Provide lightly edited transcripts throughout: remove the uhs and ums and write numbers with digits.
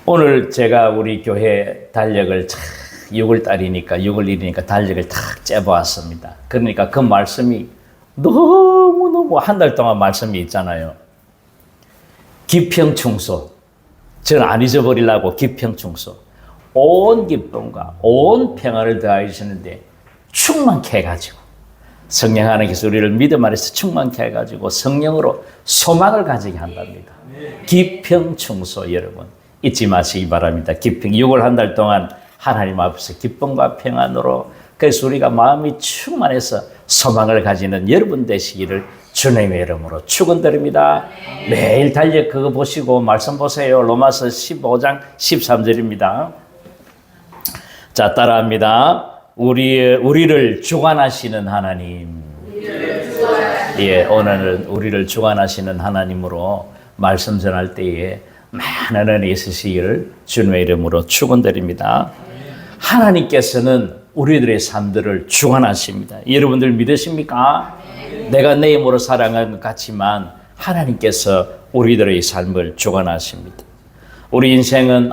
오늘 제가 우리 교회 달력을 6월 1일이니까 달력을 탁 째보았습니다. 그러니까 그 말씀이 너무너무 한 달 동안 말씀이 있잖아요. 기평충소. 저는 안 잊어버리려고 기평충소. 온 기쁨과 온 평화를 더하시는데 충만케 해가지고 성령 하나님께서 우리를 믿음 안에서 충만케 해가지고 성령으로 소망을 가지게 한답니다. 기평충소 여러분 잊지 마시기 바랍니다. 기평 6월 한 달 동안 하나님 앞에서 기쁨과 평안으로 그래서 우리가 마음이 충만해서 소망을 가지는 여러분 되시기를 주님의 이름으로 축원드립니다. 매일 달력 그거 보시고 말씀 보세요. 로마서 15장 13절입니다. 자, 따라합니다. 우리를 주관하시는 하나님. 예, 오늘은 우리를 주관하시는 하나님으로 말씀 전할 때에 많은 은혜 있으시기를 주님의 이름으로 축원드립니다. 하나님께서는 우리들의 삶들을 주관하십니다. 여러분들 믿으십니까? 내가 내 힘으로 살아가는 것 같지만 하나님께서 우리들의 삶을 주관하십니다. 우리 인생은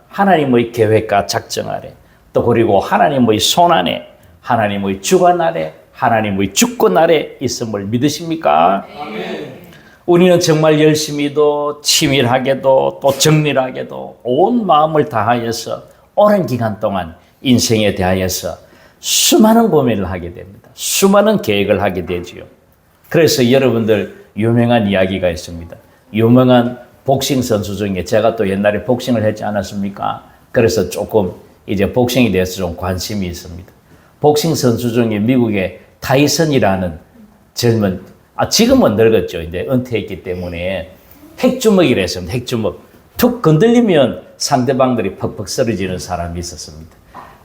하나님의 계획과 작정 아래 또 그리고 하나님의 손 안에 하나님의 주관 아래 하나님의 주권 아래 있음을 믿으십니까? 아멘. 우리는 정말 열심히도 치밀하게도 또 정밀하게도 온 마음을 다하여서 오랜 기간 동안 인생에 대하여서 수많은 고민을 하게 됩니다. 수많은 계획을 하게 되지요. 그래서 여러분들 유명한 이야기가 있습니다. 유명한 복싱 선수 중에 제가 또 옛날에 복싱을 했지 않았습니까? 그래서 조금 이제 복싱에 대해서 좀 관심이 있습니다. 복싱 선수 중에 미국의 타이슨이라는 젊은 지금은 늙었죠. 이제 은퇴했기 때문에 핵주먹이라 했습니다. 핵주먹. 툭 건들리면 상대방들이 퍽퍽 쓰러지는 사람이 있었습니다.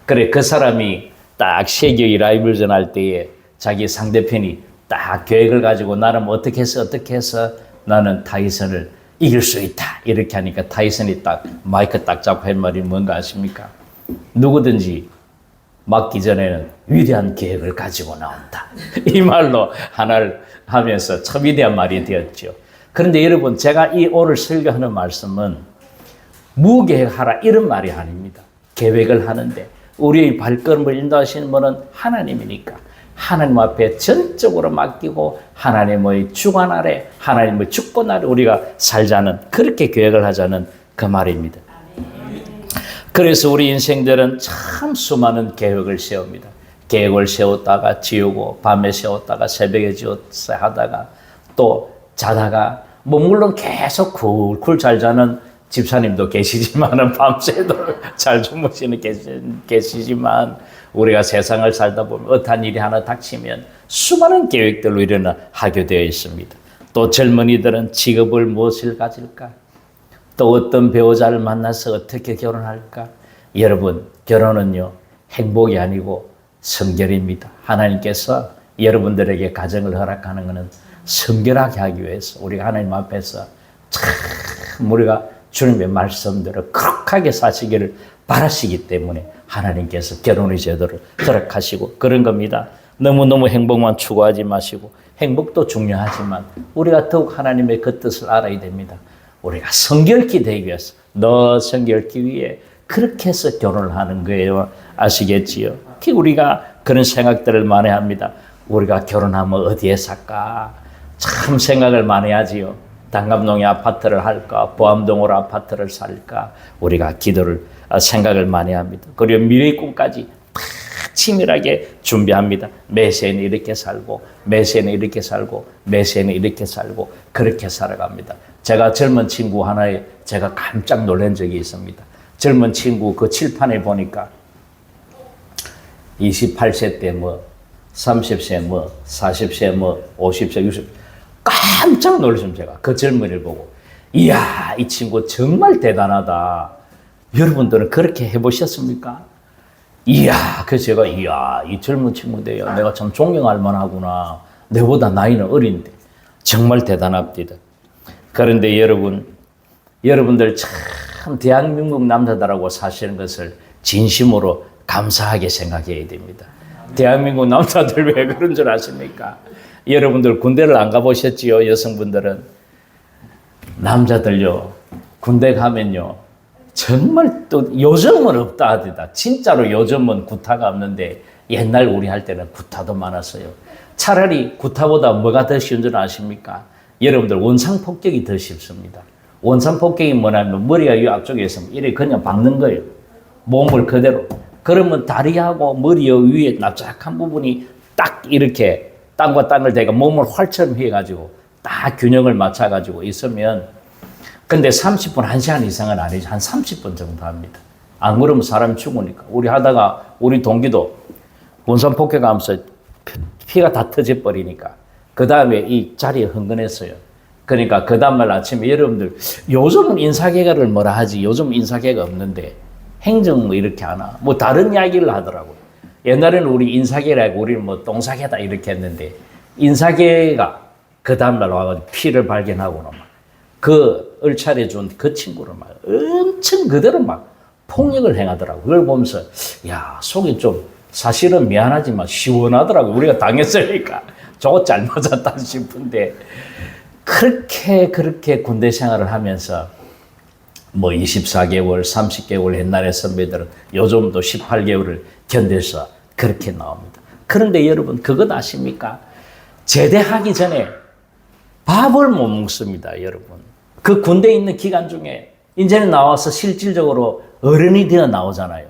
그래, 그 사람이 딱 세계의 라이브를 전할 때에 자기 상대편이 딱 계획을 가지고 나는 어떻게 해서 나는 타이슨을 이길 수 있다. 이렇게 하니까 타이슨이 딱 마이크 딱 잡고 할 말이 뭔가 아십니까? 누구든지 맞기 전에는 위대한 계획을 가지고 나온다. 이 말로 하나를 하면서 참 위대한 말이 되었죠. 그런데 여러분 제가 오늘 설교하는 말씀은 무계획하라 이런 말이 아닙니다. 계획을 하는데 우리의 발걸음을 인도하시는 분은 하나님이니까 하나님 앞에 전적으로 맡기고 하나님의 주관 아래 하나님의 주권 아래 우리가 살자는 그렇게 계획을 하자는 그 말입니다. 그래서 우리 인생들은 참 수많은 계획을 세웁니다. 계획을 세웠다가 지우고 밤에 세웠다가 새벽에 지웠어 하다가 또 자다가 물론 계속 쿨쿨 잘 자는 집사님도 계시지만 밤새도록 잘 주무시는 계시지만 우리가 세상을 살다 보면 어떠한 일이 하나 닥치면 수많은 계획들로 일어나게 되어 있습니다. 또 젊은이들은 직업을 무엇을 가질까? 또 어떤 배우자를 만나서 어떻게 결혼할까? 여러분 결혼은요 행복이 아니고 성결입니다. 하나님께서 여러분들에게 가정을 허락하는 것은 성결하게 하기 위해서 우리가 하나님 앞에서 참 우리가 주님의 말씀대로 거룩하게 사시기를 바라시기 때문에 하나님께서 결혼의 제도를 허락하시고 그런 겁니다. 너무너무 행복만 추구하지 마시고 행복도 중요하지만 우리가 더욱 하나님의 그 뜻을 알아야 됩니다. 우리가 성결케 되기 위해서 너 성결케 위해 그렇게 해서 결혼을 하는 거예요. 아시겠지요? 우리가 그런 생각들을 많이 합니다. 우리가 결혼하면 어디에 살까? 참 생각을 많이 하지요. 단감동에 아파트를 할까? 보암동으로 아파트를 살까? 우리가 생각을 많이 합니다. 그리고 미래의 꿈까지 다 치밀하게 준비합니다. 매세는 이렇게 살고, 매세는 이렇게 살고, 매세는 이렇게 살고, 그렇게 살아갑니다. 제가 젊은 친구 하나에 제가 깜짝 놀란 적이 있습니다. 젊은 친구 그 칠판에 보니까 28세 때 30세 40세 50세 60세 깜짝 놀랐습니다. 제가 그 젊은이를 보고 이야 이 친구 정말 대단하다. 여러분들은 그렇게 해보셨습니까? 이야 그래서 제가 이야 이 젊은 친구인데요 내가 참 존경할 만하구나. 내보다 나이는 어린데 정말 대단합니다. 그런데 여러분들 참 대한민국 남자들하고 사시는 것을 진심으로 감사하게 생각해야 됩니다. 대한민국 남자들 왜 그런 줄 아십니까? 여러분들 군대를 안 가보셨지요? 여성분들은 남자들요 군대 가면요 정말 또 요즘은 없다 하더라. 진짜로 요즘은 구타가 없는데 옛날 우리 할 때는 구타도 많았어요. 차라리 구타보다 뭐가 더 쉬운 줄 아십니까? 여러분들 원상폭격이 더 쉽습니다. 원상폭격이 뭐냐면 머리가 이 앞쪽에 있으면 이렇게 그냥 박는 거예요. 몸을 그대로. 그러면 다리하고 머리 위에 납작한 부분이 딱 이렇게 땅과 땅을 대고 몸을 활처럼 해가지고 딱 균형을 맞춰가지고 있으면 근데 30분, 1시간 이상은 아니죠. 한 30분 정도 합니다. 안 그러면 사람이 죽으니까. 우리 하다가 우리 동기도 원상폭격하면서 피가 다 터져버리니까 그 다음에 이 자리에 흥건했어요. 그러니까 그 다음날 아침에 여러분들 요즘은 인사개가를 뭐라 하지 요즘 인사개가 없는데 행정 뭐 이렇게 하나 뭐 다른 이야기를 하더라고요. 옛날에는 우리 인사개라고 우리는 뭐 똥사개다 이렇게 했는데 인사개가 그 다음날 와가지고 피를 발견하고는 막 그 을찰해 준 그 친구를 막 엄청 그대로 막 폭력을 행하더라고요. 그걸 보면서 야 속이 좀 사실은 미안하지만 시원하더라고요. 우리가 당했으니까 저거 잘 맞았다 싶은데 그렇게 군대 생활을 하면서 뭐 24개월, 30개월 옛날에 선배들은 요즘도 18개월을 견뎌서 그렇게 나옵니다. 그런데 여러분 그것 아십니까? 제대하기 전에 밥을 못 먹습니다, 여러분. 그 군대에 있는 기간 중에 이제는 나와서 실질적으로 어른이 되어 나오잖아요.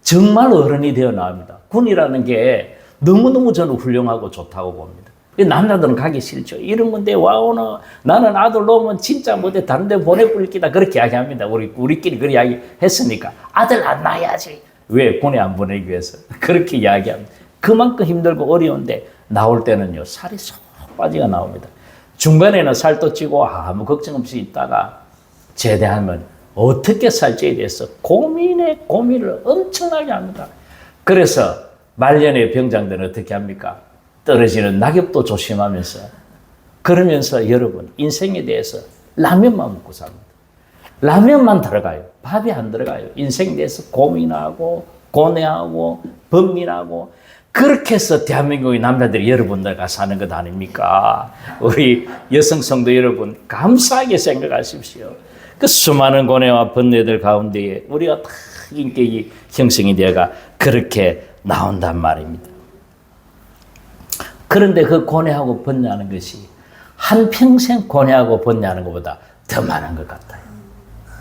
정말 어른이 되어 나옵니다. 군이라는 게 너무너무 저는 훌륭하고 좋다고 봅니다. 남자들은 가기 싫죠. 이런 건데 와오나 나는 아들 놓으면 진짜 못해 다른 데 보내버릴 기다 그렇게 이야기합니다. 우리끼리 그렇게 이야기했으니까 아들 안 낳아야지. 왜 군에 안 보내기 위해서 그렇게 이야기합니다. 그만큼 힘들고 어려운데 나올 때는요 살이 쏙 빠지가 나옵니다. 중간에는 살도 찌고 아무 걱정 없이 있다가 제대하면 어떻게 살찌에 대해서 고민을 엄청나게 합니다. 그래서 말년의 병장들은 어떻게 합니까? 떨어지는 낙엽도 조심하면서 그러면서 여러분 인생에 대해서 라면만 먹고 삽니다. 라면만 들어가요. 밥이 안 들어가요. 인생에 대해서 고민하고 고뇌하고 번민하고 그렇게 해서 대한민국의 남자들이 여러분들과 사는 것 아닙니까? 우리 여성 성도 여러분 감사하게 생각하십시오. 그 수많은 고뇌와 번뇌들 가운데에 우리가 다 인격이 형성이 되어가 그렇게 나온단 말입니다. 그런데 그 고뇌하고 번뇌하는 것이 한평생 고뇌하고 번뇌하는 것보다 더 많은 것 같아요.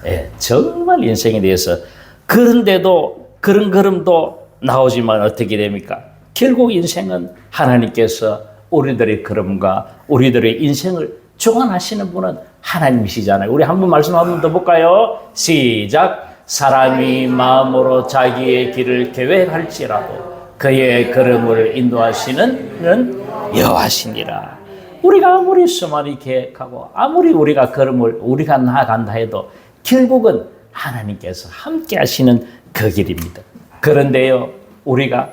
예, 정말 인생에 대해서 그런데도 그런 걸음도 나오지만 어떻게 됩니까? 결국 인생은 하나님께서 우리들의 걸음과 우리들의 인생을 주관하시는 분은 하나님이시잖아요. 우리 한번 말씀 한 번 더 볼까요? 시작. 사람이 마음으로 자기의 길을 계획할지라도 그의 걸음을 인도하시는 여호와시니라. 우리가 아무리 수많이 계획하고 아무리 우리가 걸음을 우리가 나아간다 해도 결국은 하나님께서 함께 하시는 그 길입니다. 그런데요 우리가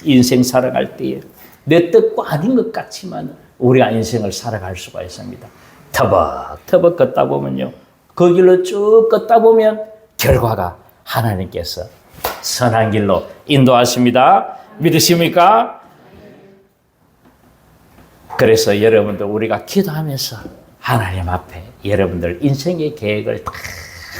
인생 살아갈 때에 내 뜻과 아닌 것 같지만 우리가 인생을 살아갈 수가 있습니다. 터벅터벅 걷다 보면요 그 길로 쭉 걷다 보면 결과가 하나님께서 선한 길로 인도하십니다. 믿으십니까? 그래서 여러분들 우리가 기도하면서 하나님 앞에 여러분들 인생의 계획을 다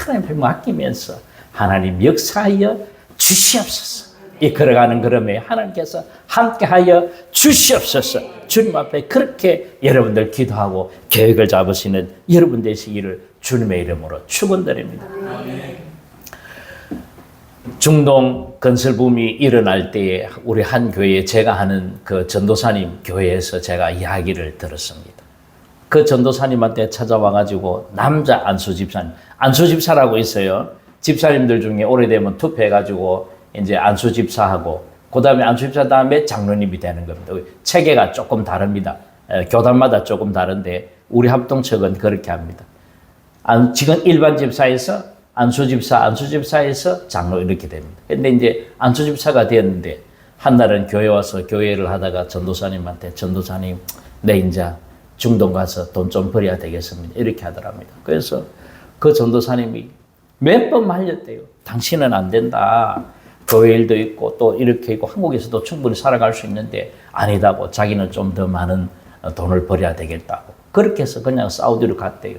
하나님 앞에 맡기면서 하나님 역사하여 주시옵소서. 이 걸어가는 걸음에 하나님께서 함께하여 주시옵소서. 주님 앞에 그렇게 여러분들 기도하고 계획을 잡으시는 여러분 되시기를 주님의 이름으로 축원드립니다. 중동 건설붐이 일어날 때에 우리 한 교회에 제가 하는 그 전도사님 교회에서 제가 이야기를 들었습니다. 그 전도사님한테 찾아와가지고 남자 안수 집사라고 있어요. 집사님들 중에 오래되면 투표해가지고 이제 안수 집사하고 그 다음에 안수 집사 다음에 장로님이 되는 겁니다. 체계가 조금 다릅니다. 교단마다 조금 다른데 우리 합동측은 그렇게 합니다. 지금 일반 집사에서 안수집사에서 장로 이렇게 됩니다. 근데 이제 안수집사가 되었는데 한 날은 교회 와서 교회를 하다가 전도사님한테 전도사님 내 이제 중동 가서 돈 좀 벌여야 되겠습니다. 이렇게 하더랍니다. 그래서 그 전도사님이 몇 번 말렸대요. 당신은 안 된다. 교회 일도 있고 또 이렇게 있고 한국에서도 충분히 살아갈 수 있는데 아니다고 자기는 좀 더 많은 돈을 벌여야 되겠다고. 그렇게 해서 그냥 사우디로 갔대요.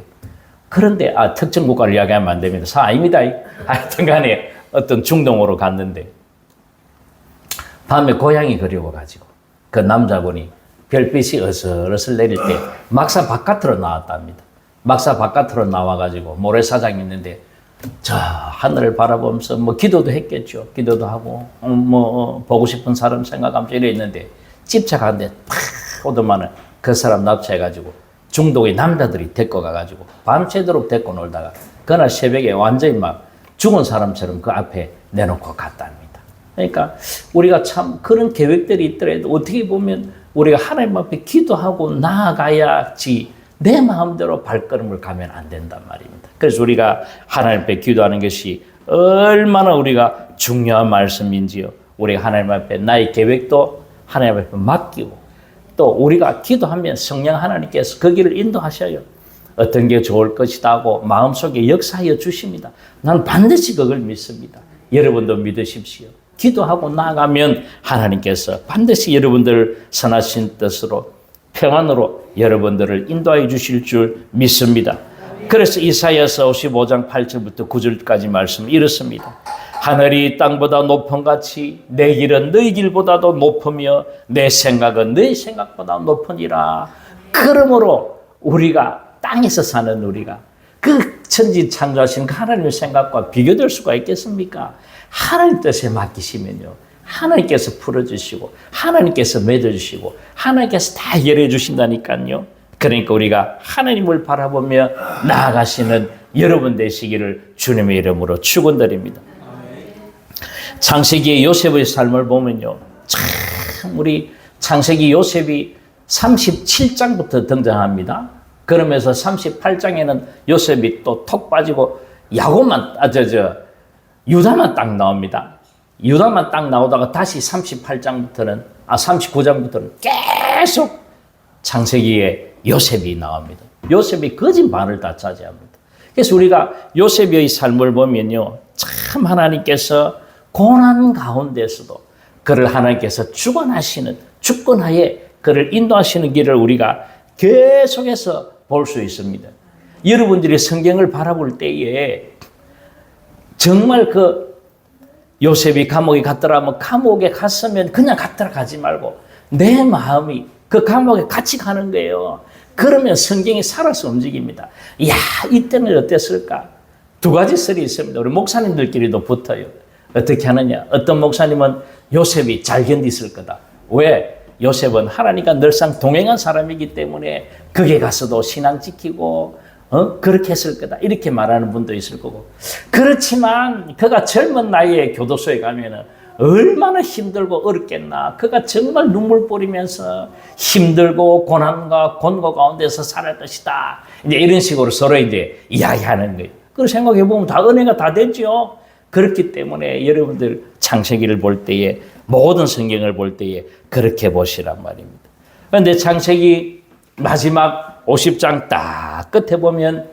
그런데 특정 국가를 이야기하면 안 됩니다. 아닙니다. 하여튼 간에 어떤 중동으로 갔는데 밤에 고향이 그리워가지고 그 남자분이 별빛이 어슬어슬 내릴 때 막사 바깥으로 나왔답니다. 막사 바깥으로 나와가지고 모래사장이 있는데 저 하늘을 바라보면서 뭐 기도도 했겠죠. 기도도 하고 보고 싶은 사람 생각하면서 이래 있는데 집착하는데 팍 오더만은 그 사람 납치해가지고 중독의 남자들이 데리고 가가지고 밤새도록 데리고 놀다가 그날 새벽에 완전히 막 죽은 사람처럼 그 앞에 내놓고 갔답니다. 그러니까 우리가 참 그런 계획들이 있더라도 어떻게 보면 우리가 하나님 앞에 기도하고 나아가야지 내 마음대로 발걸음을 가면 안 된단 말입니다. 그래서 우리가 하나님 앞에 기도하는 것이 얼마나 우리가 중요한 말씀인지요. 우리가 하나님 앞에 나의 계획도 하나님 앞에 맡기고 또 우리가 기도하면 성령 하나님께서 그 길을 인도하셔요. 어떤 게 좋을 것이다 하고 마음속에 역사하여 주십니다. 나는 반드시 그걸 믿습니다. 여러분도 믿으십시오. 기도하고 나아가면 하나님께서 반드시 여러분들을 선하신 뜻으로 평안으로 여러분들을 인도하여 주실 줄 믿습니다. 그래서 이사야서 55장 8절부터 9절까지 말씀 이렇습니다. 하늘이 땅보다 높은 같이 내 길은 너희 길보다도 높으며 내 생각은 너희 생각보다 높으니라. 그러므로 우리가 땅에서 사는 우리가 그 천지 창조하신 그 하나님의 생각과 비교될 수가 있겠습니까? 하나님 뜻에 맡기시면요. 하나님께서 풀어주시고 하나님께서 맺어주시고 하나님께서 다 해결해 주신다니까요. 그러니까 우리가 하나님을 바라보며 나아가시는 여러분 되시기를 주님의 이름으로 축원드립니다. 창세기의 요셉의 삶을 보면요. 참 우리 창세기 요셉이 37장부터 등장합니다. 그러면서 38장에는 요셉이 또 톡 빠지고 야곱만 유다만 딱 나옵니다. 유다만 딱 나오다가 다시 39장부터는 계속 창세기에 요셉이 나옵니다. 요셉이 거진 반을 다 차지합니다. 그래서 우리가 요셉의 삶을 보면요. 참 하나님께서 고난 가운데서도 그를 하나님께서 주권하에 그를 인도하시는 길을 우리가 계속해서 볼 수 있습니다. 여러분들이 성경을 바라볼 때에 정말 그 요셉이 감옥에 갔더라면 감옥에 갔으면 그냥 갔더라 가지 말고 내 마음이 그 감옥에 같이 가는 거예요. 그러면 성경이 살아서 움직입니다. 이야, 이때는 어땠을까? 두 가지 썰이 있습니다. 우리 목사님들끼리도 붙어요. 어떻게 하느냐? 어떤 목사님은 요셉이 잘 견디실 거다. 왜? 요셉은 하나님과 늘상 동행한 사람이기 때문에 거기에 가서도 신앙 지키고 그렇게 했을 거다. 이렇게 말하는 분도 있을 거고. 그렇지만 그가 젊은 나이에 교도소에 가면은 얼마나 힘들고 어렵겠나. 그가 정말 눈물 뿌리면서 힘들고 고난과 곤고 가운데서 살할 것이다. 이제 이런 식으로 서로 이제 이야기하는 거예요. 그걸 생각해 보면 다 은혜가 다 됐죠. 그렇기 때문에 여러분들 창세기를 볼 때에 모든 성경을 볼 때에 그렇게 보시란 말입니다. 그런데 창세기 마지막 50장 딱 끝에 보면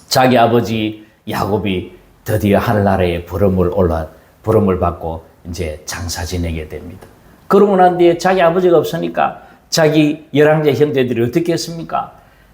자기 아버지 야곱이 드디어 하늘나라에 부름을 받고 이제 장사 지내게 됩니다. 그러고 난 뒤에 자기 아버지가 없으니까 자기 11째 형제들이 어떻게 했습니까?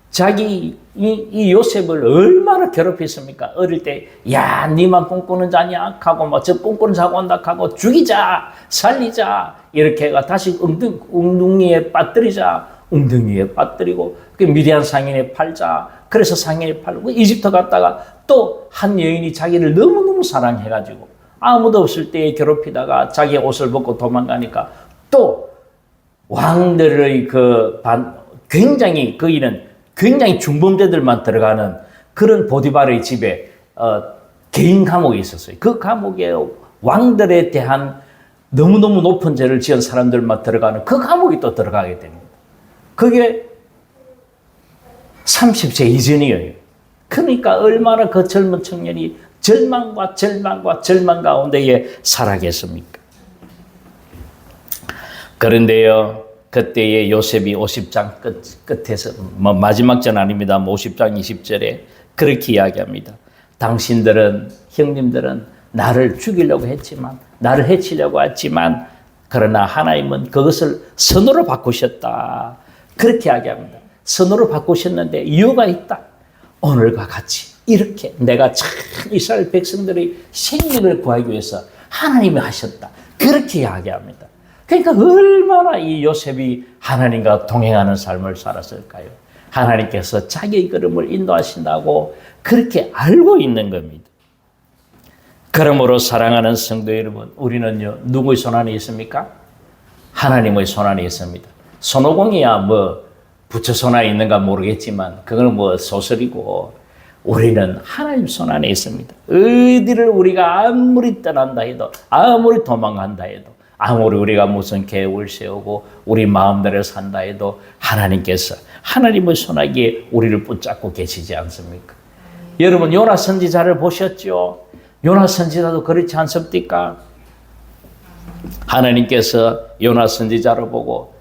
자기 이 요셉을 얼마나 괴롭혔습니까? 어릴 때, 야, 니만 꿈꾸는 자냐? 하고, 뭐, 저 꿈꾸는 자고 온다 하고, 죽이자, 살리자, 이렇게 해가 다시 웅둥이에 빠뜨리자, 웅둥이에 빠뜨리고, 그 미디안 상인에 팔자, 그래서 상인에 팔고, 이집트 갔다가 또 한 여인이 자기를 너무너무 사랑해가지고, 아무도 없을 때에 괴롭히다가 자기 옷을 벗고 도망가니까 또 왕들의 굉장히 거기는 굉장히 중범죄들만 들어가는 그런 보디발의 집에 개인 감옥이 있었어요. 그 감옥에 왕들에 대한 너무너무 높은 죄를 지은 사람들만 들어가는 그 감옥이 또 들어가게 됩니다. 그게 30세 이전이에요. 그러니까 얼마나 그 젊은 청년이 절망 가운데에 살아겠습니까? 그런데요, 그때의 요셉이 50장 끝에서, 마지막 절 아닙니다. 50장 20절에 그렇게 이야기합니다. 당신들은, 형님들은 나를 죽이려고 했지만, 나를 해치려고 했지만, 그러나 하나님은 그것을 선으로 바꾸셨다. 그렇게 이야기합니다. 선으로 바꾸셨는데 이유가 있다. 오늘과 같이 이렇게 내가 참 이스라엘 백성들의 생명을 구하기 위해서 하나님이 하셨다. 그렇게 이야기합니다. 그러니까 얼마나 이 요셉이 하나님과 동행하는 삶을 살았을까요? 하나님께서 자기의 걸음을 인도하신다고 그렇게 알고 있는 겁니다. 그러므로 사랑하는 성도 여러분, 우리는요, 누구의 손안에 있습니까? 하나님의 손안에 있습니다. 손오공이야 뭐 부처 손안에 있는가 모르겠지만 그건 뭐 소설이고, 우리는 하나님 손안에 있습니다. 어디를 우리가 아무리 떠난다 해도, 아무리 도망간다 해도, 아무리 우리가 무슨 계획을 세우고 우리 마음대로 산다 해도 하나님께서 하나님의 손아귀에 우리를 붙잡고 계시지 않습니까? 여러분 요나 선지자를 보셨죠? 요나 선지자도 그렇지 않습니까? 하나님께서 요나 선지자를 보고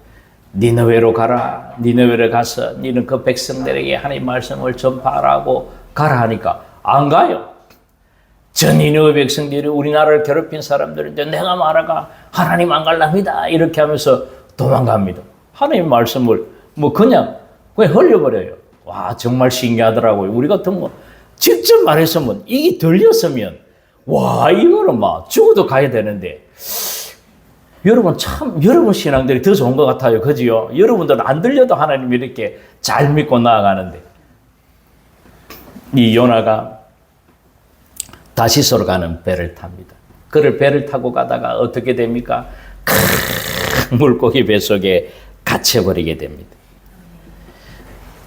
니느웨로 가라. 니느웨로 가서 니는 그 백성들에게 하나님 말씀을 전파하라고 가라 하니까 안 가요. 저 니느웨 백성들이 우리나라를 괴롭힌 사람들인데 내가 말아가 하나님 안 갈랍니다. 이렇게 하면서 도망갑니다. 하나님 말씀을 뭐 그냥 흘려버려요. 와, 정말 신기하더라고요. 우리 같은 뭐 직접 말했으면 이게 들렸으면 와, 이거는 막 죽어도 가야 되는데, 여러분 참 여러분 신앙들이 더 좋은 것 같아요. 그지요? 여러분들은 안 들려도 하나님이 이렇게 잘 믿고 나아가는데, 이 요나가 다시소로 가는 배를 탑니다. 그를 배를 타고 가다가 어떻게 됩니까? 큰 물고기 뱃속에 갇혀버리게 됩니다.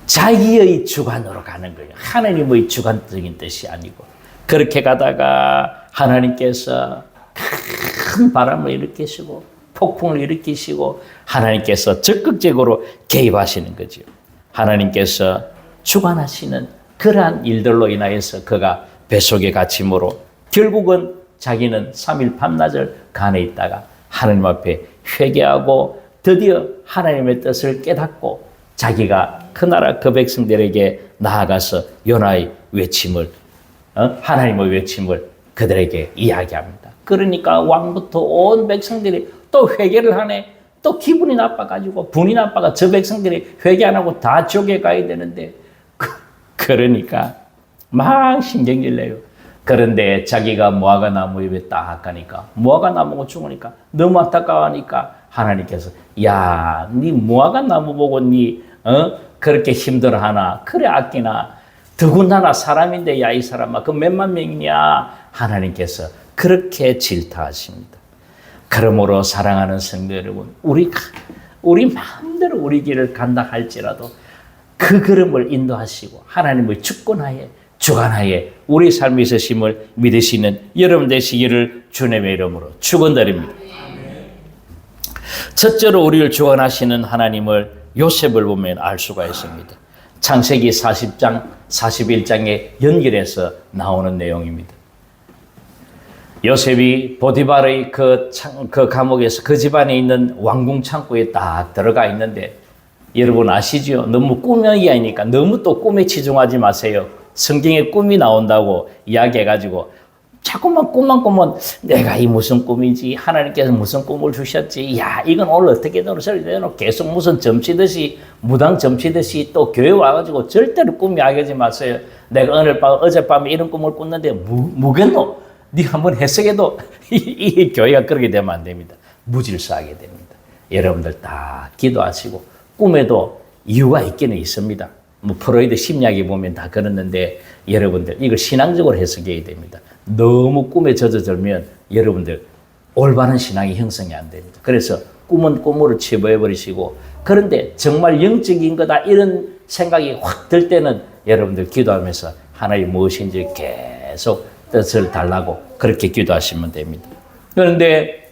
자기의 주관으로 가는 거예요. 하나님의 주관적인 뜻이 아니고. 그렇게 가다가 하나님께서 큰 바람을 일으키시고 폭풍을 일으키시고 하나님께서 적극적으로 개입하시는 거죠. 하나님께서 주관하시는 그러한 일들로 인하여서 그가 뱃속에 갇힘으로 결국은 자기는 3일 밤낮을 간에 있다가 하나님 앞에 회개하고 드디어 하나님의 뜻을 깨닫고 자기가 그 나라 그 백성들에게 나아가서 요나의 외침을, 하나님의 외침을 그들에게 이야기합니다. 그러니까 왕부터 온 백성들이 또 회개를 하네. 또 기분이 나빠가지고 분이 나빠가 저 백성들이 회개 안 하고 다 지옥에 가야 되는데, 그러니까 막 신경질 내요. 그런데 자기가 무화과 나무 잎에 딱 가니까 무화과 나무가 죽으니까 너무 안타까워하니까 하나님께서 야, 네 무화과 나무 보고 네 그렇게 힘들어하나? 그래 아끼나? 더군다나 사람인데 야, 이 사람아 그 몇만 명이냐? 하나님께서 그렇게 질타하십니다. 그러므로 사랑하는 성도 여러분, 우리 마음대로 우리 길을 간다 할지라도 그 걸음을 인도하시고 하나님의 주권하에 주관하에 우리 삶이 있으심을 믿으시는 여러분 되시기를 주님의 이름으로 축원드립니다. 첫째로 우리를 주관하시는 하나님을 요셉을 보면 알 수가 있습니다. 창세기 40장, 41장에 연결해서 나오는 내용입니다. 요셉이 보디발의 그 감옥에서 그 집안에 있는 왕궁 창고에 딱 들어가 있는데, 여러분 아시죠? 너무 꿈의 이야기니까 너무 또 꿈에 치중하지 마세요. 성경에 꿈이 나온다고 이야기해가지고 자꾸만 꿈만 꾸면 내가 이 무슨 꿈이지? 하나님께서 무슨 꿈을 주셨지? 야, 이건 오늘 어떻게 되노? 계속 무슨 점치듯이, 무당 점치듯이 또 교회 와가지고 절대로 꿈 이야기하지 마세요. 내가 어젯밤에 이런 꿈을 꿨는데 뭐겠노? 네가 한번 해석해도 이 교회가 그렇게 되면 안 됩니다. 무질서하게 됩니다. 여러분들 다 기도하시고 꿈에도 이유가 있기는 있습니다. 뭐 프로이드 심리학에 보면 다 그랬는데 여러분들 이걸 신앙적으로 해석해야 됩니다. 너무 꿈에 젖어들면 여러분들 올바른 신앙이 형성이 안 됩니다. 그래서 꿈은 꿈으로 치부해버리시고, 그런데 정말 영적인 거다 이런 생각이 확 들 때는 여러분들 기도하면서 하나님 무엇인지 계속 뜻을 달라고 그렇게 기도하시면 됩니다. 그런데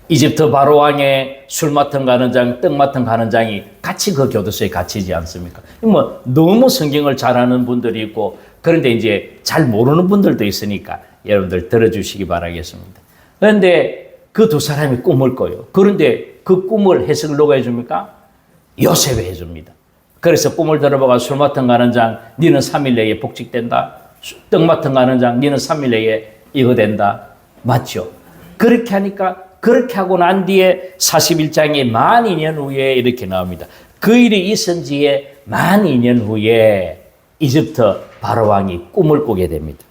이집트 바로 왕의 술 맡은 가는 장, 떡 맡은 가는 장이 같이 그 교도소에 갇히지 않습니까? 뭐 너무 성경을 잘하는 분들이 있고, 그런데 이제 잘 모르는 분들도 있으니까 여러분들 들어주시기 바라겠습니다. 그런데 그 두 사람이 꿈을 꿔요. 그런데 그 꿈을 해석을 누가 해줍니까? 요셉이 해줍니다. 그래서 꿈을 들어보고 술 맡은 가는 장, 너는 3일 내에 복직된다. 떡 맡은 가는 장, 너는 3일 내에 이거 된다. 맞죠? 그렇게 하니까, 그렇게 하고 난 뒤에 41장에 만 2년 후에 이렇게 나옵니다. 그 일이 있은 지에 만 2년 후에 이집트 바로왕이 꿈을 꾸게 됩니다.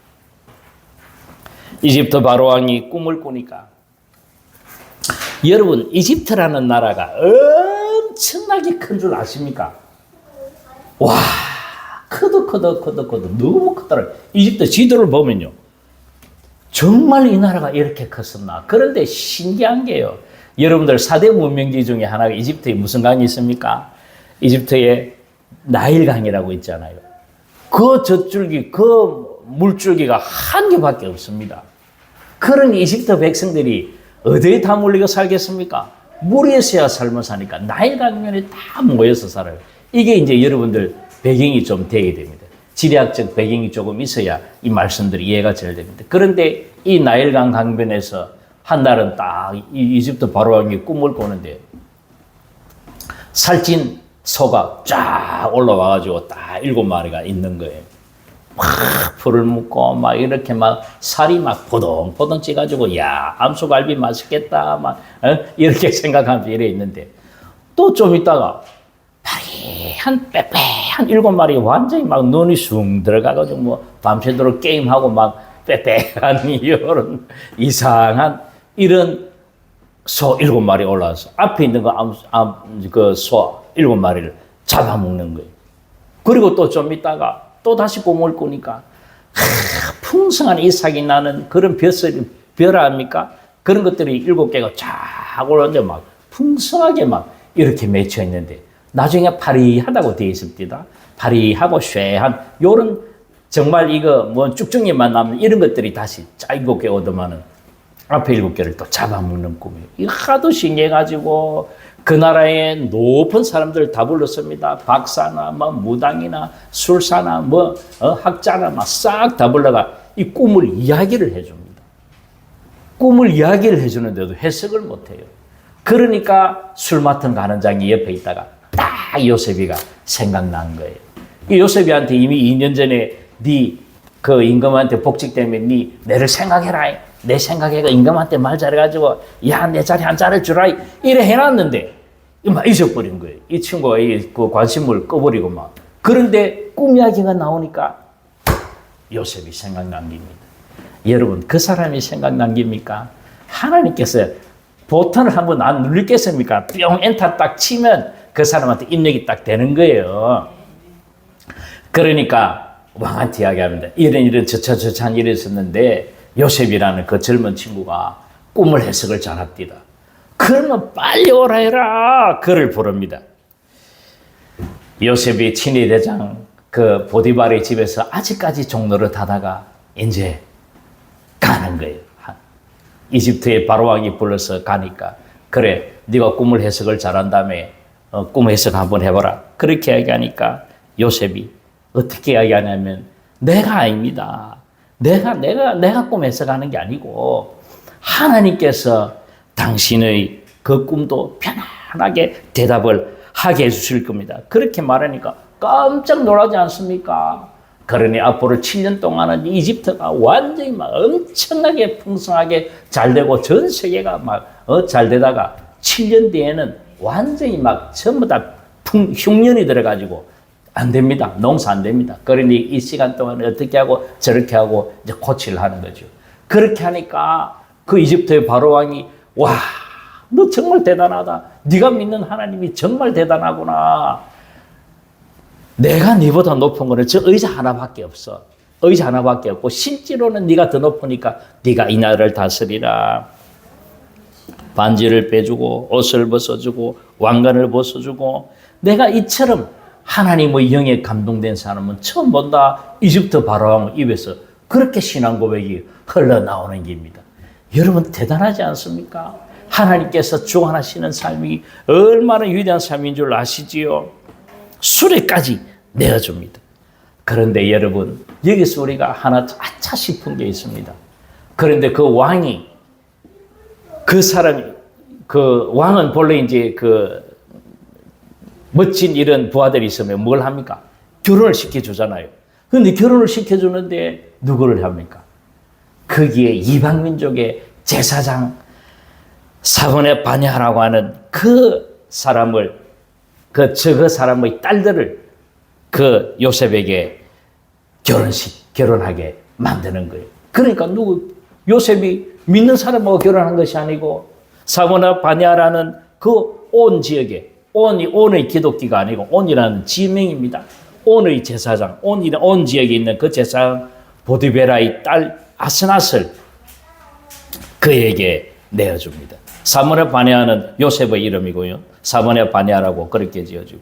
이집트 바로왕이 꿈을 꾸니까 여러분 이집트라는 나라가 엄청나게 큰 줄 아십니까? 와 커도 너무 크더라고요. 이집트 지도를 보면요. 정말 이 나라가 이렇게 컸었나. 그런데 신기한 게요. 여러분들 4대 문명지 중에 하나가 이집트에 무슨 강이 있습니까? 이집트에 나일강이라고 있잖아요. 그 젖줄기, 그 물줄기가 한 개밖에 없습니다. 그런 이집트 백성들이 어디에 다 몰리고 살겠습니까? 물에서야 살면 사니까 나일강면에 다 모여서 살아요. 이게 이제 여러분들 배경이 좀 되게 됩니다. 지리학적 배경이 조금 있어야 이 말씀들이 이해가 잘 됩니다. 그런데 이 나일강 강변에서 한 날은 딱 이집트 바로왕이 꿈을 꾸는데 살찐 소가 쫙 올라와가지고 딱 7마리가 있는 거예요. 막 풀을 묶고 막 이렇게 막 살이 막 포동포동 찌가지고 야 암소갈비 맛있겠다 막 이렇게 생각하면서 이래 있는데 또 좀 있다가 파리한 빼빼한 7마리 완전히 막 눈이 숭 들어가가지고 뭐 밤새도록 게임하고 막 빼빼한 이런 이상한 이런 소 7마리 올라와서 앞에 있는 그 소 7마리를 잡아먹는 거예요. 그리고 또 좀 있다가 또 다시 꿈을 꾸니까 풍성한 이삭이 나는 그런 벼라 합니까? 그런 것들이 7개가 쫙 올라오는데 막 풍성하게 막 이렇게 맺혀 있는데 나중에 파리하다고 되어 있습니다. 파리하고 쇠한 요런 정말 이거 뭐 쭉쭉이만 남는 이런 것들이 다시 7개 얻으면은 앞에 7개를 또 잡아먹는 꿈이에요. 이거 하도 신기해가지고 그 나라의 높은 사람들 다 불렀습니다. 박사나 뭐 무당이나 술사나 뭐 학자나 막 싹 다 불러가 이 꿈을 이야기를 해줍니다. 꿈을 이야기를 해주는데도 해석을 못해요. 그러니까 술 맡은 가는장이 옆에 있다가 딱 요셉이가 생각난 거예요. 이 요셉이한테 이미 2년 전에 네 그 임금한테 복직 때문에 내를 생각해라. 내 생각해가 임금한테 말 잘해가지고 야 내 자리 한 자를 주라 이래 해놨는데 막 잊어버린 거예요. 이 친구가 그 관심을 꺼버리고 막 그런데 꿈 이야기가 나오니까 요셉이 생각난 겁니다. 여러분 그 사람이 생각난 겁니까? 하나님께서 버튼을 한번 안 눌리겠습니까? 뿅 엔터 딱 치면 그 사람한테 입력이 딱 되는 거예요. 그러니까 왕한테 이야기합니다. 이런 저차저차한 일이 있었는데 요셉이라는 그 젊은 친구가 꿈을 해석을 잘합니다. 그러면 빨리 오라 해라. 그를 부릅니다. 요셉이 친위 대장 그 보디발의 집에서 아직까지 종로를 하다가 이제 가는 거예요. 이집트의 바로왕이 불러서 가니까 그래 네가 꿈을 해석을 잘한 다음에 꿈 해석 한번 해봐라. 그렇게 이야기하니까 요셉이 어떻게 이야기하냐면 내가 아닙니다. 내가 꿈 해석하는 게 아니고 하나님께서 당신의 그 꿈도 편안하게 대답을 하게 해주실 겁니다. 그렇게 말하니까 깜짝 놀라지 않습니까? 그러니 앞으로 7년 동안은 이집트가 완전히 막 엄청나게 풍성하게 잘 되고 전 세계가 막 잘 되다가 7년 뒤에는 완전히 막 전부 다 흉년이 들어가지고 안 됩니다. 농사 안 됩니다. 그러니 이 시간 동안 어떻게 하고 저렇게 하고 이제 고치를 하는 거죠. 그렇게 하니까 그 이집트의 바로왕이 와, 너 정말 대단하다. 네가 믿는 하나님이 정말 대단하구나. 내가 네보다 높은 거는 저 의자 하나밖에 없어. 의자 하나밖에 없고 실제로는 네가 더 높으니까 네가 이 나라를 다스리라. 반지를 빼주고 옷을 벗어주고 왕관을 벗어주고 내가 이처럼 하나님의 영에 감동된 사람은 처음 본다. 이집트 바로왕 입에서 그렇게 신앙 고백이 흘러나오는 겁니다. 여러분 대단하지 않습니까? 하나님께서 주관하시는 삶이 얼마나 위대한 삶인 줄 아시지요? 수레까지 내어줍니다. 그런데 여러분 여기서 우리가 하나 아차 싶은 게 있습니다. 그런데 그 왕이 그 사람 그 왕은 본래 이제 그 멋진 이런 부하들이 있으면 뭘 합니까? 결혼을 시켜주잖아요. 그런데 결혼을 시켜주는데 누구를 합니까? 거기에 이방민족의 제사장 사본의 바냐라고 하는 그 사람을 그 사람의 딸들을 그 요셉에게 결혼하게 만드는 거예요. 그러니까 요셉이 믿는 사람하고 결혼한 것이 아니고 사모나 바냐라는 그 온 지역에, 온의 기독교가 아니고 온이라는 지명입니다. 온의 제사장, 온 지역에 있는 그 제사장 보디베라의 딸 아스낫을 그에게 내어줍니다. 사모나 바냐는 요셉의 이름이고요. 사모나 바냐라고 그렇게 지어지고.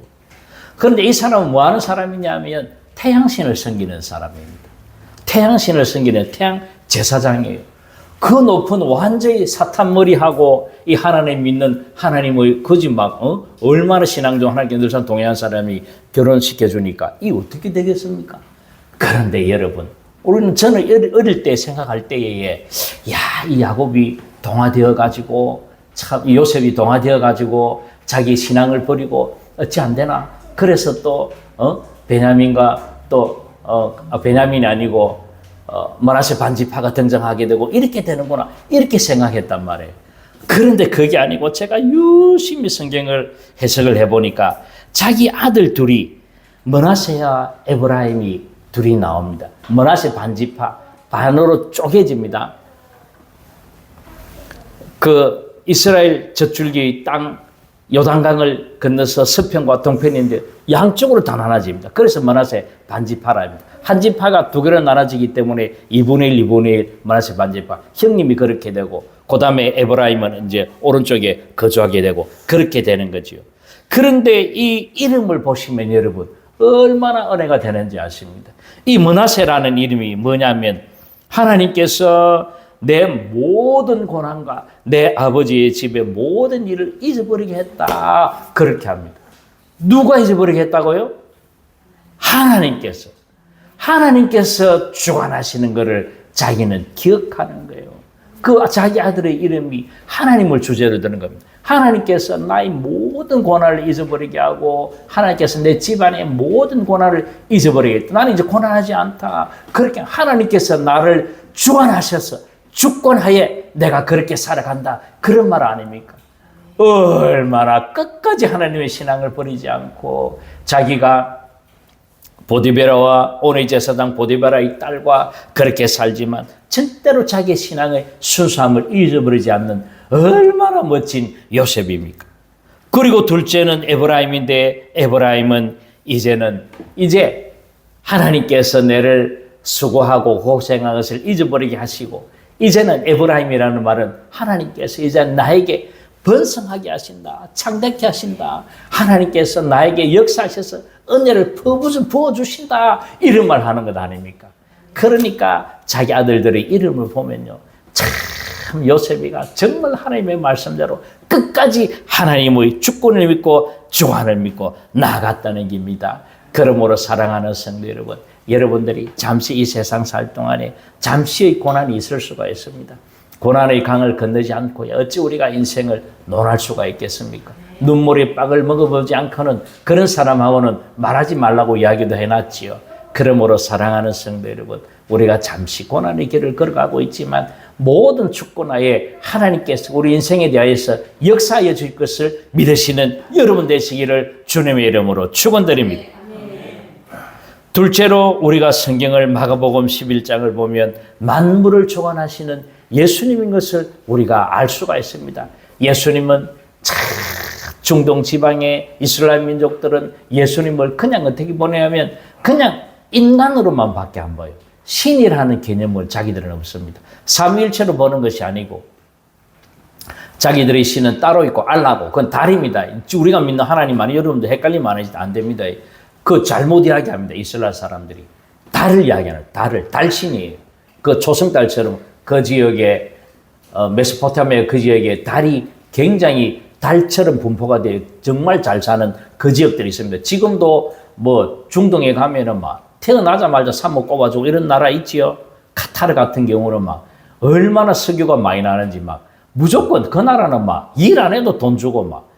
그런데 이 사람은 뭐 하는 사람이냐면 태양신을 섬기는 사람입니다. 태양신을 섬기는 태양 제사장이에요. 그 높은 완전히 사탄머리하고 이 하나님 믿는 하나님의 얼마나 신앙적 하나님께 늘상 동의한 사람이 결혼시켜주니까 이 어떻게 되겠습니까? 그런데 여러분, 저는 어릴 때 생각할 때에 이 야곱이 동화되어 가지고 참 요셉이 동화되어 가지고 자기 신앙을 버리고 어찌 안 되나? 그래서 또 베냐민과 또 베냐민이 아니고 므낫세 반지파가 등장하게 되고 이렇게 되는구나 이렇게 생각했단 말이에요. 그런데 그게 아니고 제가 유심히 성경을 해석을 해보니까 자기 아들 둘이 므낫세와 에브라임이 둘이 나옵니다. 므낫세 반지파 반으로 쪼개집니다. 그 이스라엘 젖줄기의 땅 요단강을 건너서 서편과 동편인데 양쪽으로 다 나눠집니다. 그래서 므낫세 반지파랍니다. 한 지파가 두 개로 나눠지기 때문에 2분의 1, 2분의 1 므낫세 반지파. 형님이 그렇게 되고 그 다음에 에브라임은 이제 오른쪽에 거주하게 되고 그렇게 되는 거지요. 그런데 이 이름을 보시면 여러분 얼마나 은혜가 되는지 아십니다. 이 므낫세라는 이름이 뭐냐면 하나님께서 내 모든 고난과 내 아버지의 집의 모든 일을 잊어버리게 했다. 그렇게 합니다. 누가 잊어버리게 했다고요? 하나님께서 주관하시는 것을 자기는 기억하는 거예요. 그 자기 아들의 이름이 하나님을 주제로 드는 겁니다. 하나님께서 나의 모든 고난을 잊어버리게 하고 하나님께서 내 집안의 모든 고난을 잊어버리게 했다. 나는 이제 고난하지 않다. 그렇게 하나님께서 나를 주관하셔서 주권하에 내가 그렇게 살아간다. 그런 말 아닙니까? 얼마나 끝까지 하나님의 신앙을 버리지 않고 자기가 보디베라와 온의 제사장 보디베라의 딸과 그렇게 살지만 절대로 자기의 신앙의 순수함을 잊어버리지 않는 얼마나 멋진 요셉입니까? 그리고 둘째는 에브라임인데 에브라임은 이제 하나님께서 내를 수고하고 고생한 것을 잊어버리게 하시고 이제는 에브라임이라는 말은 하나님께서 이제 나에게 번성하게 하신다. 창대케 하신다. 하나님께서 나에게 역사하셔서 은혜를 부어주신다. 이런 말 하는 것 아닙니까? 그러니까 자기 아들들의 이름을 보면요. 참 요셉이가 정말 하나님의 말씀대로 끝까지 하나님의 주권을 믿고 주관을 믿고 나아갔다는 겁니다. 그러므로 사랑하는 성도 여러분, 여러분들이 잠시 이 세상 살 동안에 잠시의 고난이 있을 수가 있습니다. 고난의 강을 건너지 않고 어찌 우리가 인생을 논할 수가 있겠습니까? 눈물의 빡을 먹어보지 않고는 그런 사람하고는 말하지 말라고 이야기도 해놨지요. 그러므로 사랑하는 성도 여러분, 우리가 잠시 고난의 길을 걸어가고 있지만 모든 축고나에 하나님께서 우리 인생에 대하여서 역사하여 줄 것을 믿으시는 여러분 되시기를 주님의 이름으로 축원드립니다. 둘째로 우리가 성경을 마가복음 11장을 보면 만물을 주관하시는 예수님인 것을 우리가 알 수가 있습니다. 예수님은 중동 지방의 이스라엘 민족들은 예수님을 그냥 어떻게 보냐면 그냥 인간으로만 밖에 안 봐요. 신이라는 개념을 자기들은 없습니다. 삼위일체로 보는 것이 아니고 자기들의 신은 따로 있고 알라고 그건 달입니다. 우리가 믿는 하나님 아니 여러분들 헷갈리면 안 됩니다. 그 잘못 이야기합니다. 이스라엘 사람들이 달을 이야기하는 달신이에요. 그 초승달처럼 그 지역에 메소포타미아 그 지역에 달이 굉장히 달처럼 분포가 되어 정말 잘 사는 그 지역들이 있습니다. 지금도 뭐 중동에 가면은 막 태어나자마자 산모 꼽아주고 이런 나라 있지요. 카타르 같은 경우는 막 얼마나 석유가 많이 나는지 막 무조건 그 나라는 막 일 안 해도 돈 주고 막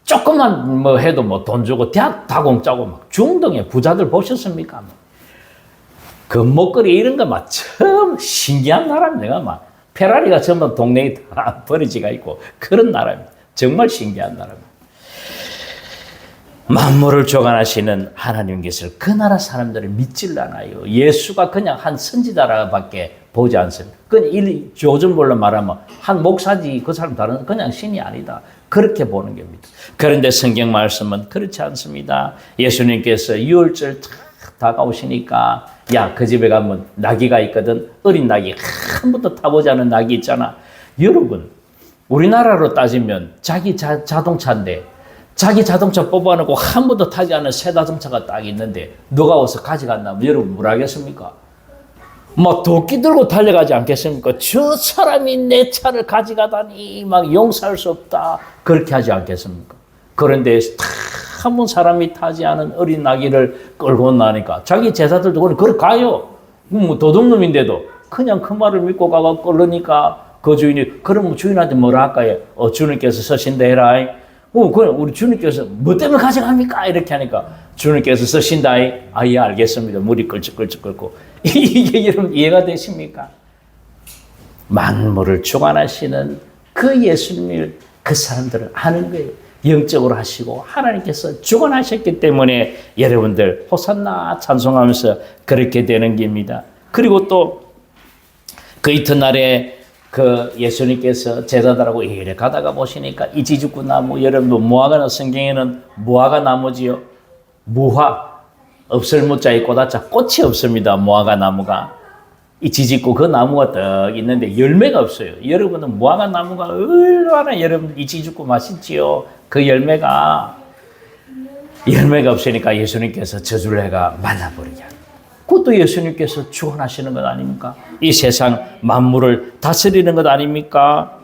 조금만 뭐 해도 뭐 돈 주고 대학 다 공짜고 막 중동의 부자들 보셨습니까? 금목걸이 이런 거 막 참 신기한 나라입니다. 내가 막 페라리가 전부 동네에 다 버리지가 있고 그런 나라입니다. 정말 신기한 나라입니다. 만물을 주관하시는 하나님 계시를 그 나라 사람들이 믿질 않아요. 예수가 그냥 한 선지자라밖에 보지 않습니다. 요즘 걸로 말하면 한 목사지 그 사람 다른 그냥 신이 아니다. 그렇게 보는 겁니다. 그런데 성경 말씀은 그렇지 않습니다. 예수님께서 유월절 다가오시니까 야, 그 집에 가면 나귀가 있거든. 어린 나귀 한 번도 타보지 않은 나귀 있잖아. 여러분, 우리나라로 따지면 자기 자동차인데 자기 자동차 뽑아놓고 한 번도 타지 않은 새 자동차가 딱 있는데 누가 와서 가져간다면 여러분 뭘 하겠습니까? 막 도끼 들고 달려가지 않겠습니까? 저 사람이 내 차를 가져가다니 막 용서할 수 없다. 그렇게 하지 않겠습니까? 그런데 한 번 사람이 타지 않은 어린 나귀를 끌고 나니까 자기 제자들도 그렇게 가요. 뭐 도둑놈인데도 그냥 그 말을 믿고 가가 끌으니까 그 주인이 그럼 주인한테 뭐라 할까요? 주님께서 서신다 해라. 그럼 우리 주님께서 뭐 때문에 가져갑니까? 이렇게 하니까 주님께서 서신다. 아, 예, 알겠습니다. 물이 끌적끌적 끓고. 이게 여러분 이해가 되십니까? 만물을 주관하시는 그 예수님을 그 사람들은 아는 거예요. 영적으로 하시고 하나님께서 주관하셨기 때문에 여러분들 호산나 찬송하면서 그렇게 되는 겁니다. 그리고 또 그 이튿날에 그 예수님께서 제자들하고 이래 가다가 보시니까 이지죽구 나무, 여러분도 무화과 성경에는 무화과 나무지요. 무화, 없을 무자에 꽃아자 꽃이 없습니다. 무화과 나무가. 이 지짓고 그 나무가 딱 있는데 열매가 없어요. 여러분은 무화과 나무가 얼마나 여러분 이 지짓고 맛있지요. 그 열매가 없으니까 예수님께서 저주를 해가 말라버리게 합니다. 그것도 예수님께서 주관하시는 것 아닙니까? 이 세상 만물을 다스리는 것 아닙니까?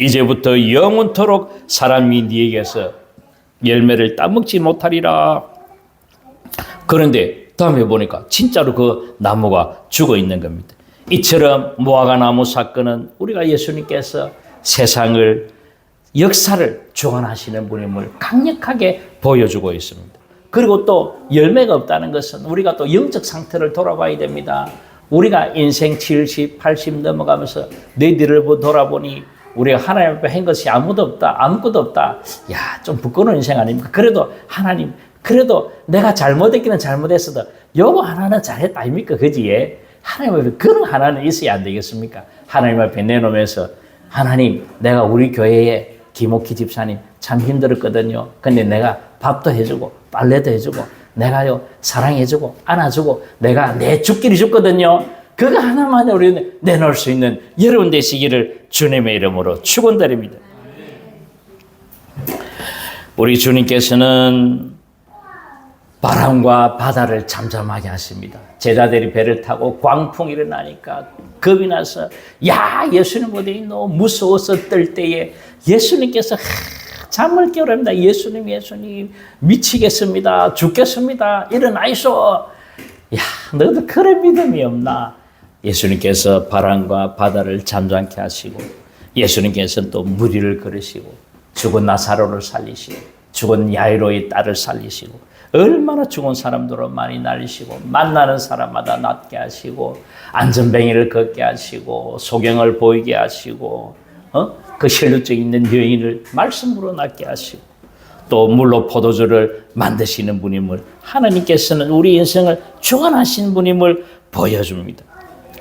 이제부터 영원토록 사람이 네게서 열매를 따먹지 못하리라. 그런데 다음에 보니까 진짜로 그 나무가 죽어 있는 겁니다. 이처럼 무화과 나무 사건은 우리가 예수님께서 세상을 역사를 주관하시는 분임을 강력하게 보여주고 있습니다. 그리고 또 열매가 없다는 것은 우리가 또 영적 상태를 돌아봐야 됩니다. 우리가 인생 70, 80 넘어가면서 내 뒤를 돌아보니 우리가 하나님 앞에 한 것이 아무것도 없다. 야, 좀 부끄러운 인생 아닙니까? 그래도 하나님, 그래도 내가 잘못했기는 잘못했어도 요거 하나는 잘했다 아닙니까? 그지? 하나님 앞에 그런 하나는 있어야 안 되겠습니까? 하나님 앞에 내놓으면서 하나님, 내가 우리 교회에 김옥희 집사님 참 힘들었거든요. 근데 내가 밥도 해주고 빨래도 해주고 내가요 사랑해주고 안아주고 내가 내 죽기를 줬거든요. 그거 하나만 우리는 내놓을 수 있는 여러분 되시기를 주님의 이름으로 축원드립니다. 우리 주님께서는 바람과 바다를 잠잠하게 하십니다. 제자들이 배를 타고 광풍이 일어나니까 겁이 나서 야, 예수님 어디 있노? 무서워서 뜰 때에 예수님께서 잠을 깨우랍니다. 예수님 미치겠습니다. 죽겠습니다. 일어나이소. 야, 너도 그런 믿음이 없나? 예수님께서 바람과 바다를 잠잠케 하시고 예수님께서는 또 무리를 걸으시고 죽은 나사로를 살리시고 죽은 야이로의 딸을 살리시고 얼마나 죽은 사람들을 많이 날리시고 만나는 사람마다 낫게 하시고 안전뱅이를 걷게 하시고 소경을 보이게 하시고 그 혈루증 있는 여인을 말씀으로 낫게 하시고 또 물로 포도주를 만드시는 분임을 하나님께서는 우리 인생을 주관하시는 분임을 보여줍니다.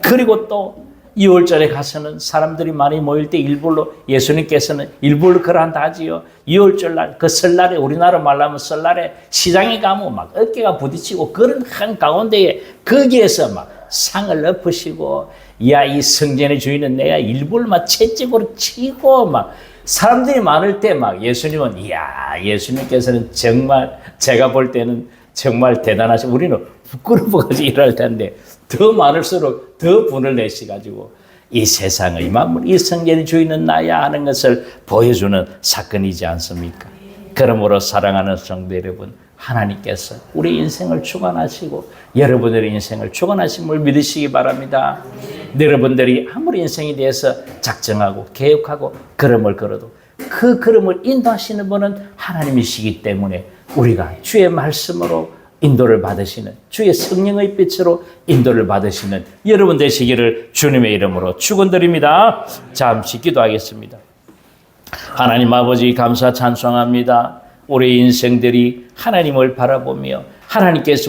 그리고 또 2월절에 가서는 사람들이 많이 모일 때 일부러 예수님께서는 일부러 그러한다 하지요. 2월절 날, 그 설날에 우리나라 말로 하면 설날에 시장에 가면 막 어깨가 부딪히고 그런 한 가운데에 거기에서 막 상을 엎으시고 야, 이 성전의 주인은 내가 일부러 막 채찍으로 치고 막 사람들이 많을 때 막 예수님은 이야, 예수님께서는 정말 제가 볼 때는 정말 대단하시고 우리는 부끄러워가지고 일할 텐데 더 많을수록 더 분을 내시가지고 이 세상의 만물, 이 성전의 주인은 나야 하는 것을 보여주는 사건이지 않습니까? 그러므로 사랑하는 성도 여러분, 하나님께서 우리 인생을 주관하시고 여러분들의 인생을 주관하심을 믿으시기 바랍니다. 여러분들이 아무리 인생에 대해서 작정하고 계획하고 걸음을 걸어도 그 걸음을 인도하시는 분은 하나님이시기 때문에 우리가 주의 말씀으로 인도를 받으시는 주의 성령의 빛으로 인도를 받으시는 여러분 되시기를 주님의 이름으로 축원드립니다. 잠시 기도하겠습니다. 하나님 아버지 감사 찬송합니다. 우리 인생들이 하나님을 바라보며 하나님께서